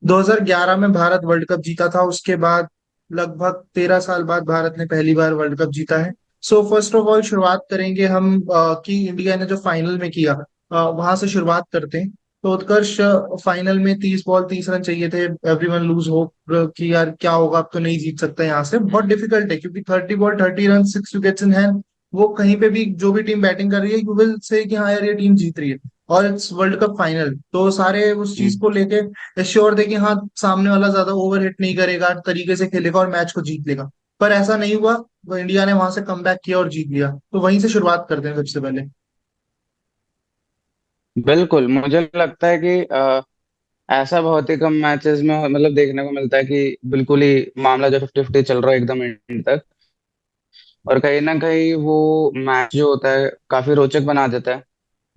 2011 में Bharat world cup जीता था। उसके बाद लगभग 13 साल बाद भारत ने पहली बार वर्ल्ड कप जीता है। सो फर्स्ट ऑफ ऑल शुरुआत करेंगे हम कि इंडिया ने जो फाइनल में किया, वहां से शुरुआत करते हैं। तो उत्कर्ष, फाइनल में 30 बॉल 30 रन चाहिए थे। एवरीवन लूज होप कि यार क्या होगा, अब तो नहीं जीत सकता यहाँ से, बहुत डिफिकल्ट है क्योंकि 30 ball 30 run 6 wickets in hand. वो कहीं पे भी जो भी टीम बैटिंग कर रही है, यू विल से कि हाँ यार ये टीम जीत रही है। और इट्स वर्ल्ड कप फाइनल, तो सारे उस चीज हम्म। को लेके एश्योर थे कि हाँ सामने वाला ज्यादा ओवर हिट नहीं करेगा, तरीके से खेलेगा और मैच को जीत लेगा। पर ऐसा नहीं हुआ। वो इंडिया ने वहां से कमबैक किया और जीत लिया। तो वहीं से शुरुआत करते हैं सबसे पहले। बिल्कुल, मुझे लगता है कि ऐसा बहुत ही कम मैचेस में मतलब देखने को मिलता है कि बिल्कुल ही मामला जो 50-50 चल रहा है एकदम एंड तक। और कहीं ना कहीं वो मैच जो होता है काफी रोचक बना देता है।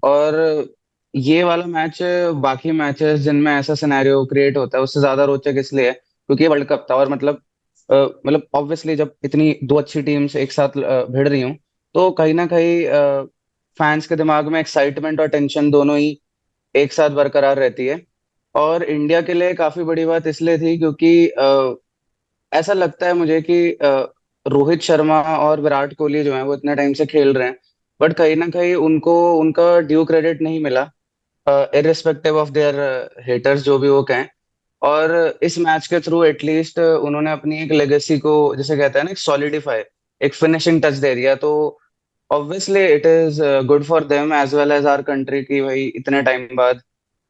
और ये वाला मैच बाकी मैचेस जिनमें ऐसा सिनेरियो क्रिएट होता है उससे ज्यादा रोचक इसलिए है क्योंकि ये वर्ल्ड कप था। और मतलब ऑब्वियसली जब इतनी दो अच्छी टीम्स एक साथ भिड़ रही हूँ तो कहीं ना कहीं फैंस के दिमाग में एक्साइटमेंट और टेंशन दोनों ही एक साथ बरकरार रहती है। और इंडिया के लिए काफी बड़ी बात इसलिए थी क्योंकि ऐसा लगता है मुझे कि रोहित शर्मा और विराट कोहली जो है वो इतने टाइम से खेल रहे हैं, बट कहीं ना कहीं उनको उनका ड्यू क्रेडिट नहीं मिला, इररिस्पेक्टिव ऑफ देयर हेटर्स जो भी वो कहें। और इस मैच के थ्रू एटलीस्ट उन्होंने अपनी एक लेगेसी को, जैसे कहते हैं ना, एक सॉलिडिफाई, एक फिनिशिंग टच दे दिया। तो obviously it is good for them as well as our country की भाई इतने टाइम बाद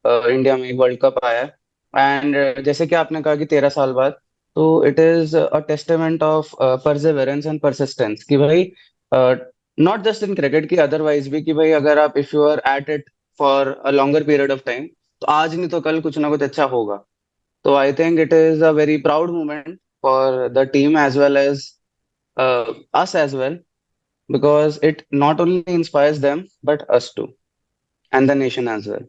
इंडिया में एक वर्ल्ड कप आया है। एंड जैसे कि आपने कहा कि 13 साल बाद, तो it is a testament of perseverance and persistence कि भाई नॉट जस्ट इन क्रिकेट की अदरवाइज भी, कि भाई अगर आप if you are at it for a longer period of time तो आज नहीं तो कल कुछ ना कुछ अच्छा होगा। तो I think it is a very proud moment for the team as well as us as well, because it not only inspires them but us too, and the nation as well.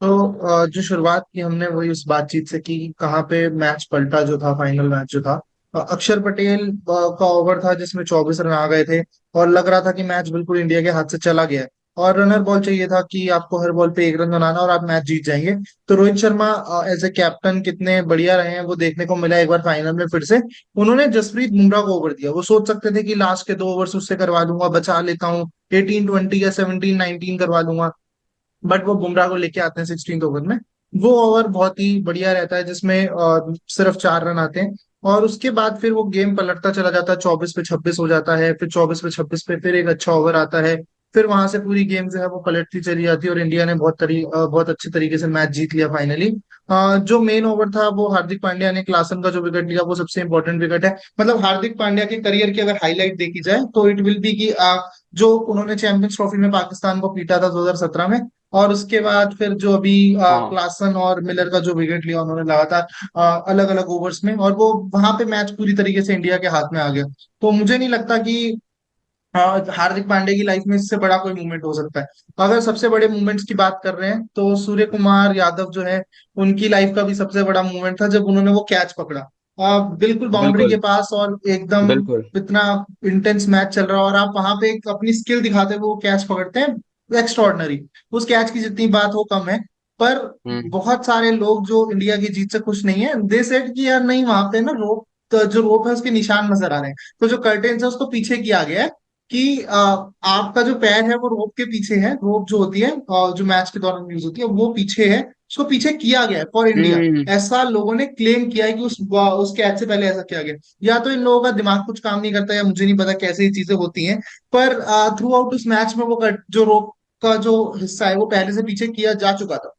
तो जो शुरुआत की हमने वही उस बातचीत से की कि कहाँ पे मैच पलटा जो था, फाइनल मैच जो था। अक्षर पटेल का ओवर था जिसमें 24 रन आ गए थे। और लग रहा था कि मैच बिल्कुल इंडिया के हाथ से चला गया है। और रनर बॉल चाहिए था कि आपको हर बॉल पे 1 रन बनाना और आप मैच जीत जाएंगे। तो Rohit Sharma as a captain कितने बढ़िया रहे हैं वो देखने को मिला एक बार फाइनल में फिर से। उन्होंने जसप्रीत बुमराह को ओवर दिया। वो सोच सकते थे कि लास्ट के 2 ओवर्स उससे करवा लूंगा, बचा लेता हूँ, 18 20 या 17 19 करवा लूंगा। बट वो बुमराह को लेके आते हैं 16 ओवर में। वो ओवर बहुत ही बढ़िया रहता है जिसमें सिर्फ 4 रन आते हैं। और उसके बाद फिर वो गेम पलटता चला जाता है, 24 पे 26 हो जाता है, फिर 24 पे 26 पे फिर एक अच्छा ओवर आता है। फिर वहां से पूरी गेम जो है वो पलटती चली जाती है और इंडिया ने बहुत अच्छे तरीके से मैच जीत लिया फाइनली। जो मेन ओवर था वो हार्दिक पांड्या ने क्लासन का जो विकेट लिया वो सबसे इंपॉर्टेंट विकेट है। मतलब हार्दिक पांड्या के करियर की अगर हाईलाइट देखी जाए तो इट विल बी कि जो उन्होंने चैंपियंस ट्रॉफी में पाकिस्तान को पीटा था 2017 में। और उसके बाद फिर जो अभी हाँ। क्लासन और मिलर का जो विकेट लिया उन्होंने लगातार अलग अलग ओवर्स में, और वो वहां पे मैच पूरी तरीके से इंडिया के हाथ में आ गया। तो मुझे नहीं लगता कि हार्दिक पांड्या की लाइफ में इससे बड़ा कोई मूवमेंट हो सकता है। अगर सबसे बड़े मूवमेंट्स की बात कर रहे हैं तो सूर्य कुमार यादव जो है, उनकी लाइफ का भी सबसे बड़ा मूवमेंट था जब उन्होंने वो कैच पकड़ा बिल्कुल बाउंड्री के बिल्कुल। पास, और एकदम बिल्कुल। इतना इंटेंस मैच चल रहा है और आप वहां पे एक अपनी स्किल दिखाते हुए वो कैच पकड़ते हैं, एक्स्ट्रॉर्डनरी। उस कैच की जितनी बात हो कम है। पर हम्म। बहुत सारे लोग जो इंडिया की जीत से खुश नहीं है, दे सेड कि यार नहीं, वहां पे ना रोप, तो जो रोप है उसके निशान नजर आ रहे हैं। तो जो कर्टेन्स है उसको पीछे किया गया है कि आपका जो पैर है वो रोप के पीछे है। रोप जो होती है जो मैच के दौरान यूज होती है वो पीछे है, उसको पीछे किया गया है फॉर इंडिया। हम्म। ऐसा लोगों ने क्लेम किया है कि उस कैच से पहले ऐसा किया गया। या तो इन लोगों का दिमाग कुछ काम नहीं करता, या मुझे नहीं पता कैसे ये चीजें होती हैं। पर थ्रू आउट उस मैच में वो जो रोप का जो हिस्सा है वो पहले से पीछे किया जा चुका था।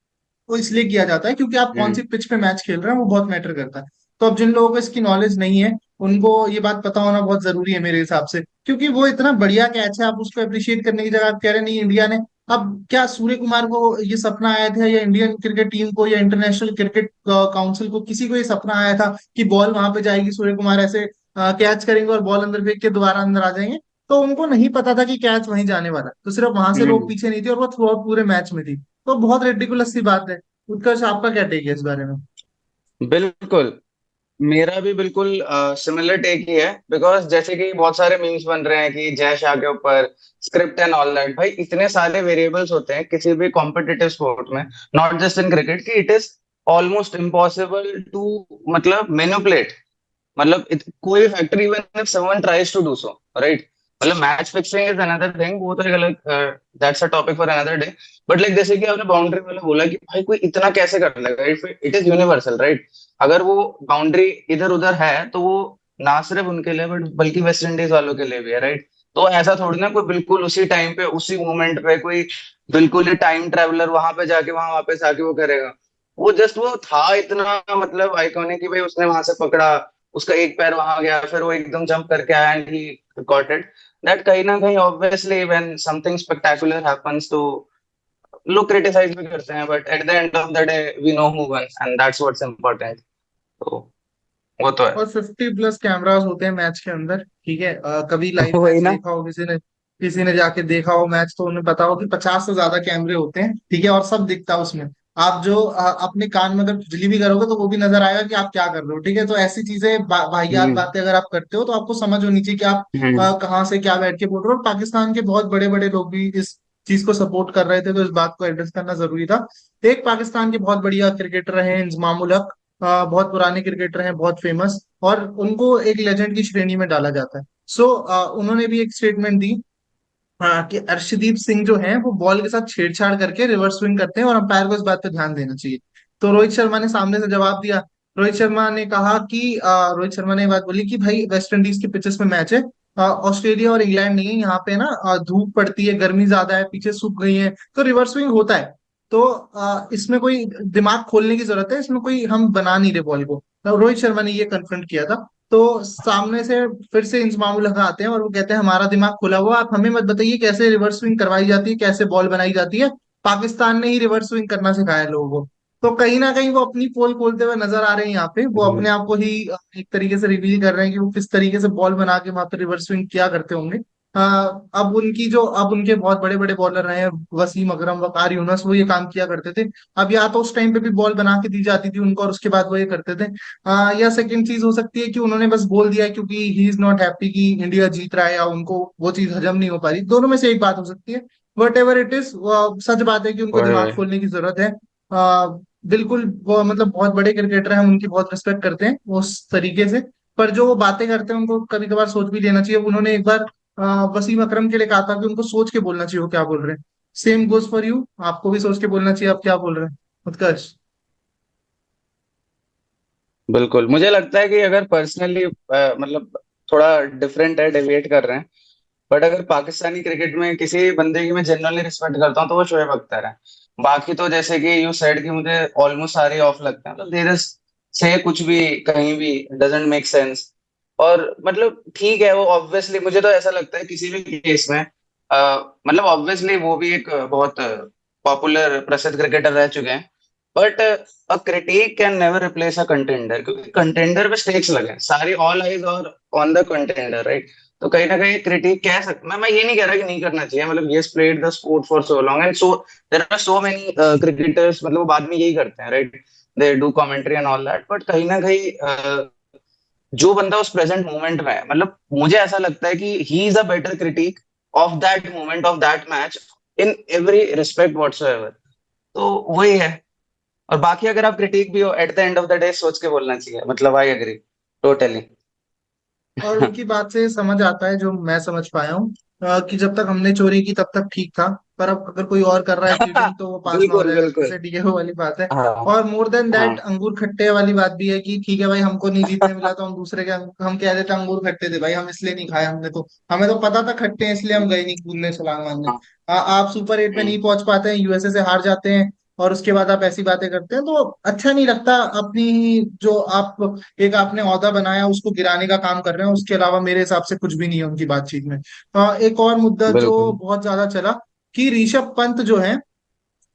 वो इसलिए किया जाता है क्योंकि आप कौन हम्म। सी पिच पे मैच खेल रहे हैं वो बहुत मैटर करता है। तो अब जिन लोगों को इसकी नॉलेज नहीं है उनको ये बात पता होना बहुत जरूरी है मेरे हिसाब से, क्योंकि वो इतना बढ़िया कैच है। आप उसको अप्रिशिएट करने की जगह आप कह रहे हैं नहीं इंडिया ने। अब क्या सूर्य कुमार को ये सपना आया था, या इंडियन क्रिकेट टीम को, या इंटरनेशनल क्रिकेट काउंसिल को, किसी को ये सपना आया था कि बॉल वहां पे जाएगी, सूर्य कुमार ऐसे कैच करेंगे और बॉल अंदर फेंक के दोबारा अंदर आ जाएंगे? तो उनको नहीं पता था कि कैच वहीं जाने वाला है। तो सिर्फ वहां से लोग हम्म। पीछे नहीं थे और वो थ्रू आउट पूरे मैच में थी। तो बहुत रेडिकुलस सी बात है। उत्कर्ष, आपका क्या टेक है इस बारे में? बिल्कुल। मेरा भी बिल्कुल सिमिलर टेक ही है, बिकॉज जैसे कि बहुत सारे मीम्स बन रहे हैं कि जय शाह के ऊपर स्क्रिप्ट एंड ऑल दैट। भाई इतने सारे वेरिएबल्स होते हैं किसी भी कॉम्पिटिटिव स्पोर्ट में, नॉट जस्ट इन क्रिकेट, कि it is almost impossible to मतलब मैनिपुलेट, मतलब कोई factor, even if someone tries to do so, right? मतलब match fixing is another thing, वो तो एक अलग, that's a topic for another day. But like जैसे कि आपने बाउंड्री वाला बोला कि भाई कोई इतना कैसे कर लेगा, इट इज यूनिवर्सल, राइट? अगर वो बाउंड्री इधर उधर है तो वो ना सिर्फ उनके लिए बट बल्कि वेस्ट इंडीज वालों के लिए भी है, राइट? तो ऐसा थोड़ी ना कोई बिल्कुल उसी टाइम पे उसी मोमेंट पे कोई बिल्कुल ही टाइम ट्रेवलर वहां पे जाके वहां वापस आके वो करेगा। वो जस्ट वो था इतना मतलब आइकॉनिक कि भाई उसने वहां से पकड़ा, उसका एक पैर वहां गया, फिर वो एकदम जंप करके आया and he got it. That कहीं ना कहीं obviously when something spectacular happens तो लोग क्रिटिसाइज भी करते हैं, but at the end of the day we know who won and that's what's important. तो वो तो है। और 50+ कैमरास होते हैं मैच के अंदर, ठीक है। कभी लाइव वही मैच ना। देखा हो किसी ने जाके देखा हो मैच, तो उन्हें पता हो कि 50 से ज्यादा कैमरे होते हैं, ठीक है, और सब दिखता है उसमें। आप जो अपने कान में अगर बिजली भी करोगे तो वो भी नजर आएगा कि आप क्या कर रहे हो, ठीक है। तो ऐसी चीजें वाहियात हम्म। बातें अगर आप करते हो तो आपको समझ होनी चाहिए कि आप हम्म। कहाँ से क्या बैठ के बोल रहे हो। और पाकिस्तान के बहुत बड़े बड़े लोग भी इस चीज को सपोर्ट कर रहे थे, तो इस बात को एड्रेस करना जरूरी था। एक पाकिस्तान के बहुत बढ़िया क्रिकेटर रहे हैं इंजमाम उल हक, बहुत पुराने क्रिकेटर हैं, बहुत फेमस, और उनको एक लेजेंड की श्रेणी में डाला जाता है। सो उन्होंने भी एक स्टेटमेंट दी, हाँ, कि अर्शदीप सिंह जो है वो बॉल के साथ छेड़छाड़ करके रिवर्स स्विंग करते हैं और अंपायर को इस बात पे ध्यान देना चाहिए। तो रोहित शर्मा ने सामने से जवाब दिया। रोहित शर्मा ने कहा कि रोहित शर्मा ने ये बात बोली कि भाई वेस्ट इंडीज के पिचेस में मैच है, ऑस्ट्रेलिया और इंग्लैंड नहीं है यहाँ पे ना, धूप पड़ती है, गर्मी ज्यादा है, पीछे सूख गई है, तो रिवर्स स्विंग होता है। तो इसमें कोई दिमाग खोलने की जरूरत है, इसमें कोई हम बना नहीं रहे बॉल को। तो रोहित शर्मा ने ये कन्फ्रंट किया था। तो सामने से फिर से इंजमामुल हक आते हैं और वो कहते हैं हमारा दिमाग खुला हुआ, आप हमें मत बताइए कैसे रिवर्स स्विंग करवाई जाती है, कैसे बॉल बनाई जाती है। पाकिस्तान ने ही रिवर्स स्विंग करना सिखाया लोगों को। तो कहीं ना कहीं वो अपनी पोल खोलते हुए नजर आ रहे हैं यहाँ पे, वो अपने आप को ही एक तरीके से रिवील कर रहे हैं कि वो किस तरीके से बॉल बना के वहां पे रिवर्स स्विंग किया करते होंगे। अब उनके बहुत बड़े बड़े बॉलर रहे हैं, वसीम अकरम, वकार यूनुस, वो ये काम किया करते थे। अब या तो उस टाइम पे भी बॉल बना के दी जाती थी उनको और उसके बाद वो ये करते थे, या सेकंड चीज हो सकती है कि उन्होंने बस बोल दिया है क्योंकि ही इज नॉट हैप्पी कि इंडिया जीत रहा है, या उनको वो चीज हजम नहीं हो पा रही। दोनों में से एक बात हो सकती है। वट एवर इट इज, सच बात है कि उनको वही दिमाग वही। खोलने की जरूरत है। बिल्कुल, वो मतलब बहुत बड़े क्रिकेटर हैं, हम उनकी बहुत रिस्पेक्ट करते हैं उस तरीके से। पर जो वो बातें करते हैं उनको कभी कभार सोच भी लेना चाहिए। उन्होंने एक बार वसीम अकरम के लिए कहा था कि उनको सोच के बोलना चाहिए वो क्या बोल रहे हैं। सेम गोज फॉर यू, आपको भी सोच के बोलना चाहिए आप क्या बोल रहे हैं, उत्कर्ष। बिल्कुल, मुझे लगता है कि अगर पर्सनली मतलब थोड़ा डिफरेंट है, डेविएट कर रहे हैं, बट अगर पाकिस्तानी क्रिकेट में किसी बंदे की मैं जनरली रिस्पेक्ट करता हूँ तो वो शोएब अख्तर है। बाकी तो जैसे कि यू सेड कि मुझे ऑलमोस्ट सारे ऑफ लगते हैं, मतलब देर इज से कुछ भी कहीं भी डजंट मेक सेंस। और मतलब ठीक है, वो ऑब्वियसली मुझे तो ऐसा लगता है किसी भी केस में मतलब ऑब्वियसली वो भी एक बहुत पॉपुलर प्रसिद्ध क्रिकेटर रह चुके हैं, but a critic can never replace a contender, क्योंकि कंटेंडर पे स्टेक्स लगे हैं, सारी ऑल आइज और ऑन द कंटेंडर, राइट? तो कहीं ना कहीं क्रिटिक कह सकते, मैं ये नहीं कह रहा कि नहीं करना चाहिए, मतलब ये played the sport for so long and so there are so many cricketers, मतलब वो बाद में यही करते हैं, right? They do commentary and all that, but कहीं ना कहीं जो बंदा उस प्रेजेंट मोमेंट में है, मतलब मुझे ऐसा लगता है कि he is a better critic of that moment of that match in every respect whatsoever. तो वही है। और बाकी अगर आप क्रिटिक भी हो, eight the end of the day सोच के बोलना चाहिए, मतलब आई एग्री टोटली। और उनकी बात से समझ आता है, जो मैं समझ पाया हूँ, कि जब तक हमने चोरी की तब तक ठीक था, पर अब अगर कोई और कर रहा है चीटिंग तो वो पास ना हो बिल्कुल जाएगा, बिल्कुल। जैसे डीएओ वाली बात है। हाँ। और मोर देन हाँ। दैट, अंगूर खट्टे वाली बात भी है कि ठीक है भाई, हमको नहीं जीतने मिला तो हम दूसरे के, हम कह देते अंगूर खट्टे थे भाई, हम इसलिए नहीं खाए, हमने तो, हमें तो पता था खट्टे हैं इसलिए हम गए नहीं कूदने छलांग मारने। हाँ। आप सुपर 8 में नहीं पहुंच पाते हैं, यूएसए से हार जाते हैं, और उसके बाद आप ऐसी बातें करते हैं, तो अच्छा नहीं लगता। अपनी जो आप एक आपने ओहदा बनाया उसको गिराने का काम कर रहे हैं, उसके अलावा मेरे हिसाब से कुछ भी नहीं है उनकी बातचीत में। एक और मुद्दा जो बिल्कुल बहुत ज्यादा चला, कि ऋषभ पंत जो है,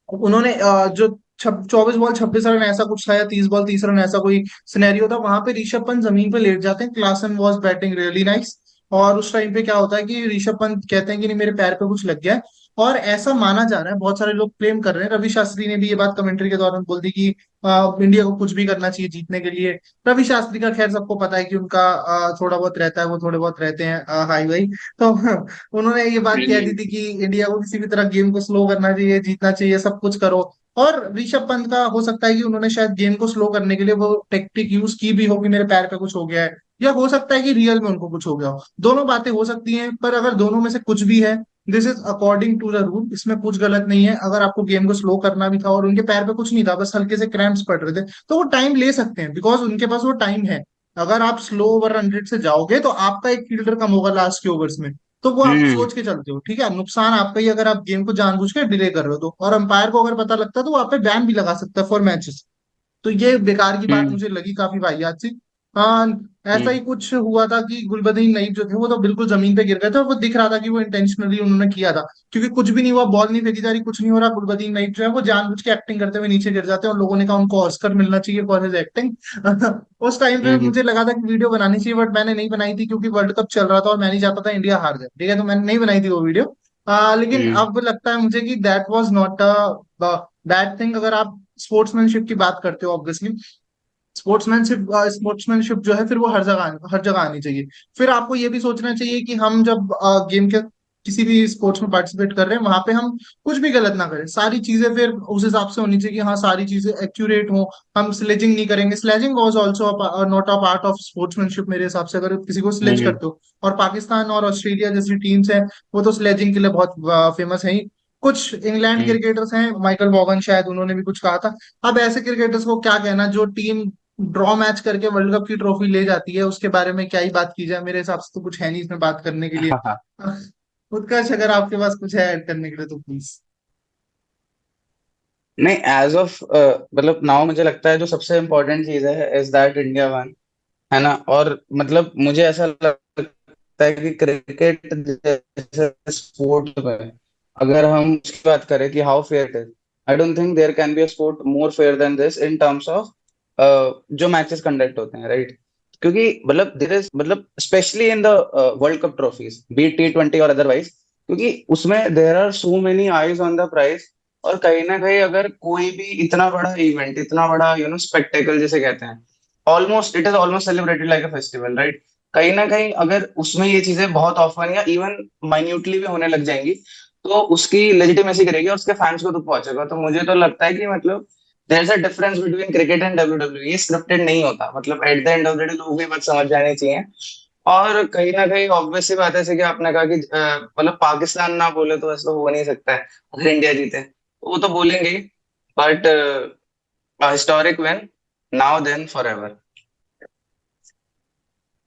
उन्होंने जो 24 बॉल 26 रन ऐसा कुछ था, या 30 बॉल 30 रन ऐसा कोई सिनेरियो था, वहां पे ऋषभ पंत जमीन पे लेट जाते हैं, Klaasen was batting really nice. और उस टाइम पे क्या होता है कि ऋषभ पंत कहते हैं कि नहीं मेरे पैर पे कुछ लग गया है। और ऐसा माना जा रहा है, बहुत सारे लोग क्लेम कर रहे हैं, रवि शास्त्री ने भी ये बात कमेंट्री के दौरान बोल दी कि इंडिया को कुछ भी करना चाहिए जीतने के लिए। रवि शास्त्री का खैर सबको पता है कि उनका थोड़ा बहुत रहता है, वो थोड़े बहुत रहते हैं हाई वाई। तो उन्होंने ये बात कह दी थी कि इंडिया को किसी भी तरह गेम को स्लो करना चाहिए, जीतना चाहिए, सब कुछ करो। और ऋषभ पंत का हो सकता है कि उन्होंने शायद गेम को स्लो करने के लिए वो टेक्टिक यूज की भी हो कि मेरे पैर पे कुछ हो गया है, या हो सकता है कि रियल में उनको कुछ हो गया हो। दोनों बातें हो सकती हैं, पर अगर दोनों में से कुछ भी है, this is according to the rule, इसमें कुछ गलत नहीं है। अगर आपको गेम को स्लो करना भी था और उनके पैर पे कुछ नहीं था, बस हल्के से क्रैम्प्स पड़ रहे थे, तो वो टाइम ले सकते हैं, बिकॉज उनके पास वो टाइम है। अगर आप स्लो ओवर 100 से जाओगे तो आपका एक फील्डर कम होगा लास्ट के ओवर्स में, तो वो आप हम्म सोच के चलते हो, ठीक है, नुकसान आपका ही अगर आप गेम को जानबूझ के डिले कर रहे हो तो। और अंपायर को अगर पता लगता है तो वो आप पे बैन भी लगा सकता है फॉर मैचेस। तो ये बेकार की बात हम्म मुझे लगी काफी वाहियात सी। हाँ, ऐसा ही हम्म कुछ हुआ था कि गुलबदीन नईब जो थे वो तो बिल्कुल जमीन पे गिर गए थे, और वो दिख रहा था कि वो इंटेंशनली उन्होंने किया था, क्योंकि कुछ भी नहीं हुआ, बॉल नहीं फेंकी जा रही, कुछ नहीं हो रहा, गुलबदीन नईब जो है वो जानबूझ के एक्टिंग करते हुए नीचे गिर जाते हैं, और लोगों ने कहा उनको ऑस्कर मिलना चाहिए फॉर हिज एक्टिंग। उस टाइम पे हम्म मुझे लगा था कि वीडियो बनानी चाहिए, बट मैंने नहीं बनाई थी क्योंकि वर्ल्ड कप चल रहा था और मैं नहीं चाहता था इंडिया हार जाए, ठीक है, तो मैंने नहीं बनाई थी वो वीडियो। लेकिन हम्म अब लगता है मुझे कि that was not a bad thing. अगर आप स्पोर्ट्समैनशिप की बात करते हो, ऑब्वियसली स्पोर्ट्समैनशिप स्पोर्ट्समैनशिप जो है फिर वो हर जगह आनी चाहिए। फिर आपको ये भी सोचना चाहिए कि हम जब गेम के किसी भी स्पोर्ट्स में पार्टिसिपेट कर रहे हैं, वहां पे हम कुछ भी गलत ना करें, सारी चीजें फिर उस हिसाब से होनी चाहिए कि हाँ सारी चीजें एक्यूरेट हो। हम स्लेजिंग नहीं करेंगे, sledging was also not a part of sportsmanship मेरे हिसाब से, अगर किसी को स्लेज हम्म करते हो। और पाकिस्तान और ऑस्ट्रेलिया जैसी टीम्स हैं, वो तो स्लेजिंग के लिए बहुत फेमस है ही। कुछ इंग्लैंड हम्म क्रिकेटर्स हैं, माइकल वॉगन शायद, उन्होंने भी कुछ कहा था। अब ऐसे क्रिकेटर्स को क्या कहना, जो टीम ड्रॉ मैच करके वर्ल्ड कप की ट्रॉफी ले जाती है, उसके बारे में क्या ही बात की जाए, मेरे हिसाब से तो कुछ है नहीं इसमें बात करने के लिए। हाँ हाँ। उत्कर्ष, अगर आपके पास कुछ है ऐड करने के लिए तो प्लीज। नहीं, एज ऑफ मतलब नाउ मुझे लगता है जो सबसे इम्पोर्टेंट चीज है इज दैट इंडिया वन, है ना। और मतलब मुझे ऐसा लगता है कि क्रिकेट जैसे स्पोर्ट में अगर हम उसकी बात करें कि how fair it is, I don't think there can be a sport more fair than this in terms of जो मैचेस कंडक्ट होते हैं, राइट। क्योंकि मतलब देयर इज मतलब specially in the world cup trophies, be T20 और otherwise, क्योंकि उसमें there are so many eyes on the prize. और कहीं ना कहीं अगर कोई भी इतना बड़ा इवेंट, इतना बड़ा स्पेक्टेकल जिसे कहते हैं, almost it is almost celebrated like a festival, right. कहीं ना कहीं अगर उसमें ये चीजें बहुत ऑफन या इवन माइन्यूटली भी होने लग जाएंगी, तो उसकी लेजिटिमेसी करेगी और उसके फैंस को दुख पहुंचेगा। तो मुझे तो लगता है कि मतलब there is a difference between cricket and WWE। ये स्क्रिप्टेड नहीं होता, मतलब at the end of the day लोग भी बात समझ जानी चाहिए। और कहीं ना कहीं ऑब्वियस सी बात है, जैसे कि आपने कहा कि मतलब पाकिस्तान ना बोले तो ऐसा हो नहीं सकता है। अगर इंडिया जीते तो वो तो बोलेंगे ही, but historic win, now then forever.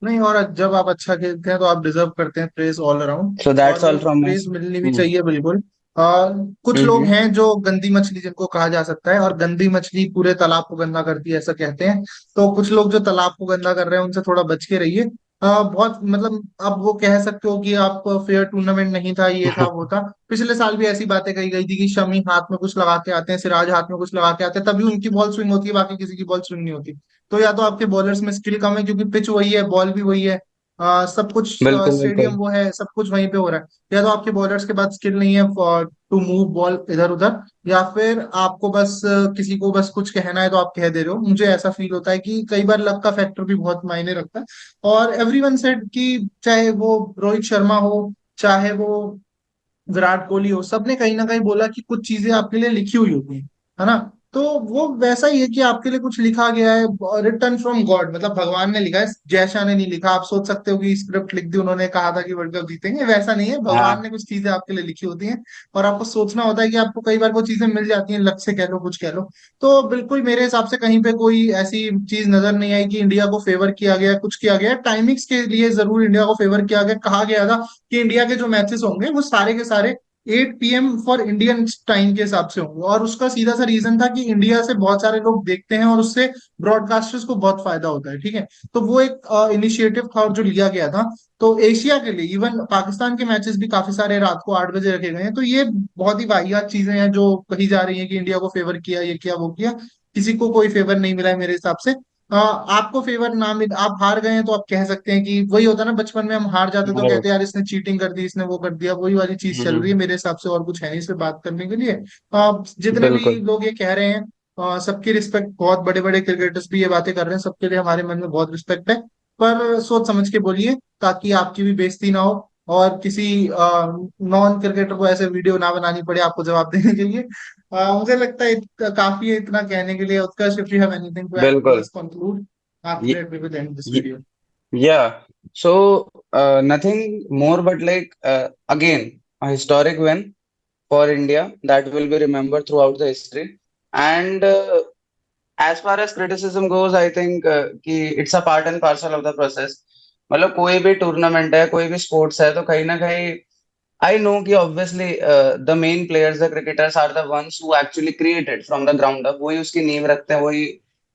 नहीं, और जब आप अच्छा खेलते हैं तो आप डिजर्व करते हैं प्रेज ऑल अराउंड, सो और दैट्स वो ऑल फ्रॉम माय। प्रेज मिलनी भी चाहिए बिल्कुल। कुछ लोग हम्म हैं जो गंदी मछली जिनको कहा जा सकता है, और गंदी मछली पूरे तालाब को गंदा करती है ऐसा कहते हैं। तो कुछ लोग जो तालाब को गंदा कर रहे हैं उनसे थोड़ा बच के रहिए। बहुत मतलब अब वो कह सकते हो कि आप फेयर टूर्नामेंट नहीं था, ये था वो था। पिछले साल भी ऐसी बातें कही गई थी कि शमी हाथ में कुछ लगा के आते हैं, सिराज हाथ में कुछ लगा के आते हैं, तभी उनकी बॉल स्विंग होती है, बाकी किसी की बॉल स्विंग नहीं होती। तो या तो आपके बॉलर्स में स्किल कम है, क्योंकि पिच वही है, बॉल भी वही है, सब कुछ बिल्कुल स्टेडियम बिल्कुल। वो है, सब कुछ वहीं पे हो रहा है। या तो आपके बॉलर्स के पास स्किल नहीं है फॉर टू मूव बॉल इधर उधर, या फिर आपको बस किसी को बस कुछ कहना है तो आप कह दे रहे हो। मुझे ऐसा फील होता है कि कई बार लक का फैक्टर भी बहुत मायने रखता है। और एवरीवन सेड कि चाहे वो रोहित शर्मा हो, चाहे वो विराट कोहली हो, सबने कहीं ना कहीं बोला कि कुछ चीजें आपके लिए लिखी हुई होती है ना। तो वो वैसा ही है कि आपके लिए कुछ लिखा गया है, रिटर्न फ्रॉम गॉड, मतलब भगवान ने लिखा है, जयशाह ने नहीं लिखा। आप सोच सकते हो कि स्क्रिप्ट लिख दी उन्होंने, कहा था कि वर्ल्ड कप जीतेंगे, वैसा नहीं है, भगवान ने हाँ कुछ चीजें आपके लिए लिखी होती हैं। और आपको सोचना होता है कि आपको कई बार वो चीजें मिल जाती हैं, लक से कह लो कुछ कह लो। तो बिल्कुल मेरे हिसाब से कहीं पे कोई ऐसी चीज नजर नहीं आई कि इंडिया को फेवर किया गया, कुछ किया गया। टाइमिंग्स के लिए जरूर इंडिया को फेवर किया गया, कहा गया था कि इंडिया के जो मैचेस होंगे वो सारे के सारे 8 PM फॉर इंडियन टाइम के हिसाब से होंगे। और उसका सीधा सा रीजन था कि इंडिया से बहुत सारे लोग देखते हैं और उससे ब्रॉडकास्टर्स को बहुत फायदा होता है, ठीक है। तो वो एक इनिशिएटिव था और जो लिया गया था। तो एशिया के लिए इवन पाकिस्तान के मैचेस भी काफी सारे रात को 8 बजे रखे गए हैं। तो ये बहुत ही वाहियात चीजें हैं जो कही जा रही हैं कि इंडिया को फेवर किया, ये किया, वो किया। किसी को कोई फेवर नहीं मिला है मेरे हिसाब से। आपको फेवर ना मिल, आप हार गए हैं तो आप कह सकते हैं कि वही होता है ना, बचपन में हम हार जाते तो कहते राइट। हैं यार इसने चीटिंग कर दी, इसने वो कर दिया, वही वाली चीज चल रही है हम्म मेरे हिसाब से, और कुछ है नहीं इस पे बात करने के लिए। जितने भी बिल्कुल। लोग ये कह रहे हैं, सबकी रिस्पेक्ट, बहुत बड़े बड़े क्रिकेटर्स भी ये बातें कर रहे हैं, सबके लिए हमारे मन में बहुत रिस्पेक्ट है। पर सोच समझ के बोलिए ताकि आपकी भी बेइज्जती ना हो। और किसी नॉन क्रिकेटर को ऐसे वीडियो ना बनानी पड़े आपको जवाब देने के लिए। मुझे लगता है काफी है इतना कहने के लिए। Utkarsh, if you have anything to add, बिल्कुल। Please conclude. After that we will end this video. Yeah. So nothing more but like again a historic win for India that will be remembered throughout the history. And as far as criticism goes, I think कि it's a part and parcel of the process. मतलब कोई भी tournament है, कोई भी sports है, तो कहीं ना कहीं I know कि obviously the main players, the cricketers are the ones who actually created from the ground up. वही उसकी नींव रखते हैं, वही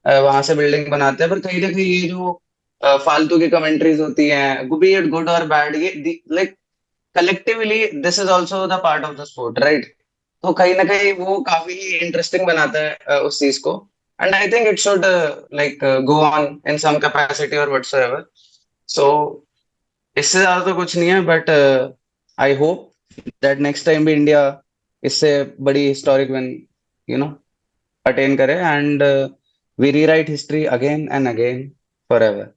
वहां से बिल्डिंग बनाते हैं। पर कहीं ना कहीं ये जो फालतू की कमेंट्रीज होती हैं, बी इट गुड और बैड, ये like collectively this is also the part of the sport, right? तो कहीं ना कहीं वो काफी इंटरेस्टिंग बनाता है उस चीज को। And I think it should like go on in some capacity और व्हाटसोएवर। सो इससे ज्यादा तो कुछ नहीं है, but I hope that next time भी इंडिया इससे बड़ी historic win you know attain करे, and we rewrite history again and again for ever.